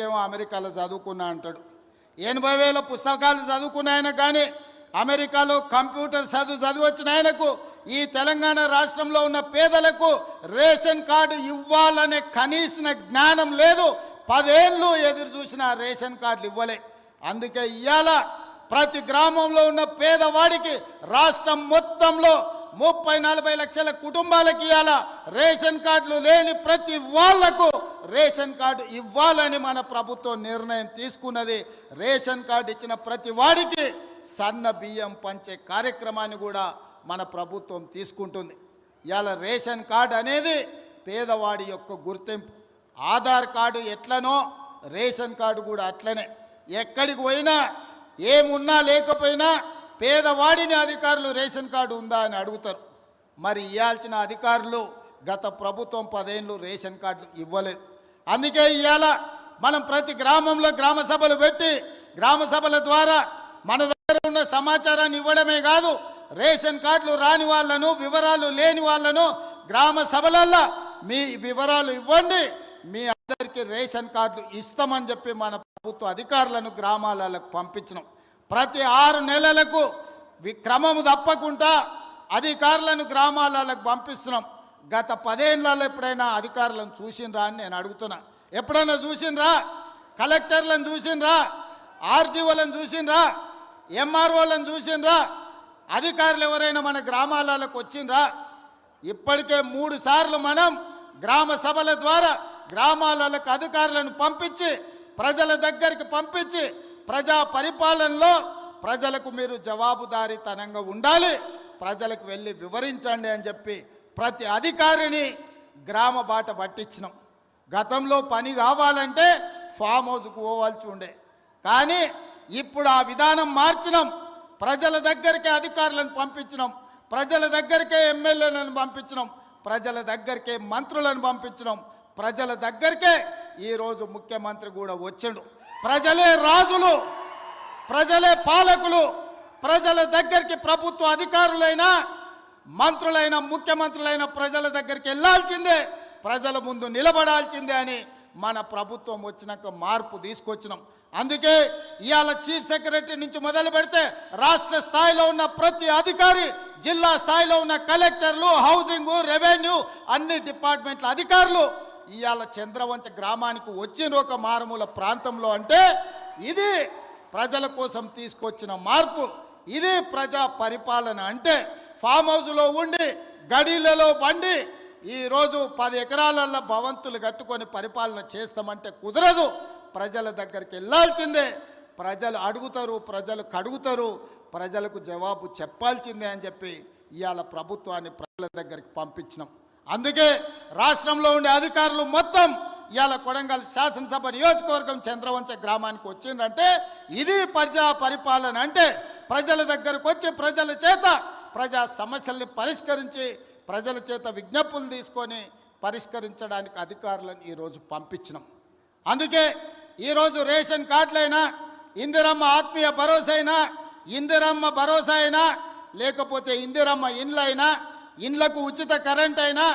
ఏమో అమెరికాలో చదువుకున్నా అంటాడు. 80,000 పుస్తకాలు చదువుకున్న ఆయన కానీ అమెరికాలో కంప్యూటర్ చదివొచ్చిన ఆయనకు ఈ తెలంగాణ రాష్ట్రంలో ఉన్న పేదలకు రేషన్ కార్డు ఇవ్వాలనే కనీస జ్ఞానం లేదు. 10 ఏళ్ళు ఎదురు చూసిన రేషన్ కార్డులు ఇవ్వలే. అందుకే ఇవాళ ప్రతి గ్రామంలో ఉన్న పేదవాడికి రాష్ట్రం మొత్తంలో 30-40 లక్షల కుటుంబాలకి ఇవాళ రేషన్ కార్డులు లేని ప్రతి వాళ్లకు రేషన్ కార్డు ఇవ్వాలని మన ప్రభుత్వం నిర్ణయం తీసుకున్నది. రేషన్ కార్డు ఇచ్చిన ప్రతి వాడికి సన్న బియ్యం పంచే కార్యక్రమాన్ని కూడా మన ప్రభుత్వం తీసుకుంటుంది. ఇవాళ రేషన్ కార్డు అనేది పేదవాడి యొక్క గుర్తింపు. ఆధార్ కార్డు ఎట్లనో రేషన్ కార్డు కూడా అట్లనే. ఎక్కడికి పోయినా ఏమున్నా లేకపోయినా పేదవాడిని అధికారులు రేషన్ కార్డు ఉందా అని అడుగుతారు. మరి ఇవ్వాల్సిన అధికారులు గత ప్రభుత్వం 10 ఏళ్ళు రేషన్ కార్డులు ఇవ్వలేదు. అందుకే ఇవాళ మనం ప్రతి గ్రామంలో గ్రామ సభలు పెట్టి గ్రామ సభల ద్వారా మన దగ్గర ఉన్న సమాచారాన్ని ఇవ్వడమే కాదు, రేషన్ కార్డులు రాని వాళ్ళను వివరాలు లేని వాళ్ళను గ్రామ సభలల్లో మీ వివరాలు ఇవ్వండి, మీ అందరికీ రేషన్ కార్డులు ఇస్తామని చెప్పి మన ప్రభుత్వ అధికారులను గ్రామాలకు పంపించినాం. ప్రతి 6 నెలలకు క్రమము తప్పకుండా అధికారులను గ్రామాలకు పంపిస్తున్నాం. గత 10 ఏళ్ళలో ఎప్పుడైనా అధికారులను చూసినరా అని నేను అడుగుతున్నా. ఎప్పుడైనా చూసినరా? కలెక్టర్లను చూసినరా? ఆర్టీఓలను చూసినరా? ఎంఆర్ఓలను చూసినరా? అధికారులు ఎవరైనా మన గ్రామాలకు వచ్చినరా? ఇప్పటికే 3 సార్లు మనం గ్రామ సభల ద్వారా గ్రామాలకు అధికారులను పంపించి ప్రజల దగ్గరికి పంపించి ప్రజా పరిపాలనలో ప్రజలకు మీరు జవాబుదారీతనంగా ఉండాలి, ప్రజలకు వెళ్ళి వివరించండి అని చెప్పి ప్రతి అధికారిని గ్రామ బాట పట్టించినాం. గతంలో పని కావాలంటే ఫామ్ హౌస్కు పోవాల్సి ఉండే, కానీ ఇప్పుడు ఆ విధానం మార్చినాం. ప్రజల దగ్గరికే అధికారులను పంపించినాం, ప్రజల దగ్గరికే ఎమ్మెల్యేలను పంపించినాం, ప్రజల దగ్గరికే మంత్రులను పంపించినాం, ప్రజల దగ్గరికే ఈరోజు ముఖ్యమంత్రి కూడా వచ్చాడు. ప్రజలే రాజులు, ప్రజలే పాలకులు. ప్రజల దగ్గరికి ప్రభుత్వ అధికారులైనా మంత్రులైన ముఖ్యమంత్రులైన ప్రజల దగ్గరికి వెళ్ళాల్సిందే, ప్రజల ముందు నిలబడాల్సిందే అని మన ప్రభుత్వం వచ్చినాక మార్పు తీసుకొచ్చినాం. అందుకే ఇవాళ చీఫ్ సెక్రటరీ నుంచి మొదలు పెడితే రాష్ట్ర స్థాయిలో ఉన్న ప్రతి అధికారి, జిల్లా స్థాయిలో ఉన్న కలెక్టర్లు, హౌసింగ్, రెవెన్యూ అన్ని డిపార్ట్మెంట్ల అధికారులు ఇవాళ చంద్రవంచ గ్రామానికి వచ్చిన ఒక మారుమూల ప్రాంతంలో అంటే ఇది ప్రజల కోసం తీసుకొచ్చిన మార్పు, ఇది ప్రజా పరిపాలన. అంటే ఫామ్ హౌస్లో ఉండి గడీలలో బండి ఈరోజు 10 ఎకరాలలో భవంతులు కట్టుకొని పరిపాలన చేస్తామంటే కుదరదు. ప్రజల దగ్గరికి వెళ్ళాల్సిందే, ప్రజలు అడుగుతారు, ప్రజలు కడుగుతారు, ప్రజలకు జవాబు చెప్పాల్సిందే అని చెప్పి ఇవాళ ప్రభుత్వాన్ని ప్రజల దగ్గరికి పంపించినాం. అందుకే రాష్ట్రంలో ఉండే అధికారులు మొత్తం ఇవాళ కొడంగల్ శాసనసభ నియోజకవర్గం చంద్రవంచ గ్రామానికి వచ్చిందంటే ఇది ప్రజా పరిపాలన. అంటే ప్రజల దగ్గరకు వచ్చి ప్రజల చేత ప్రజా సమస్యల్ని పరిష్కరించి ప్రజల చేత విజ్ఞప్తులు తీసుకొని పరిష్కరించడానికి అధికారులను ఈరోజు పంపించినాం. అందుకే ఈరోజు రేషన్ కార్డులైనా, ఇందిరమ్మ ఆత్మీయ భరోసా అయినా, ఇందిరమ్మ భరోసా అయినా, లేకపోతే ఇందిరమ్మ ఇండ్లైనా, ఇండ్లకు ఉచిత కరెంట్ అయినా,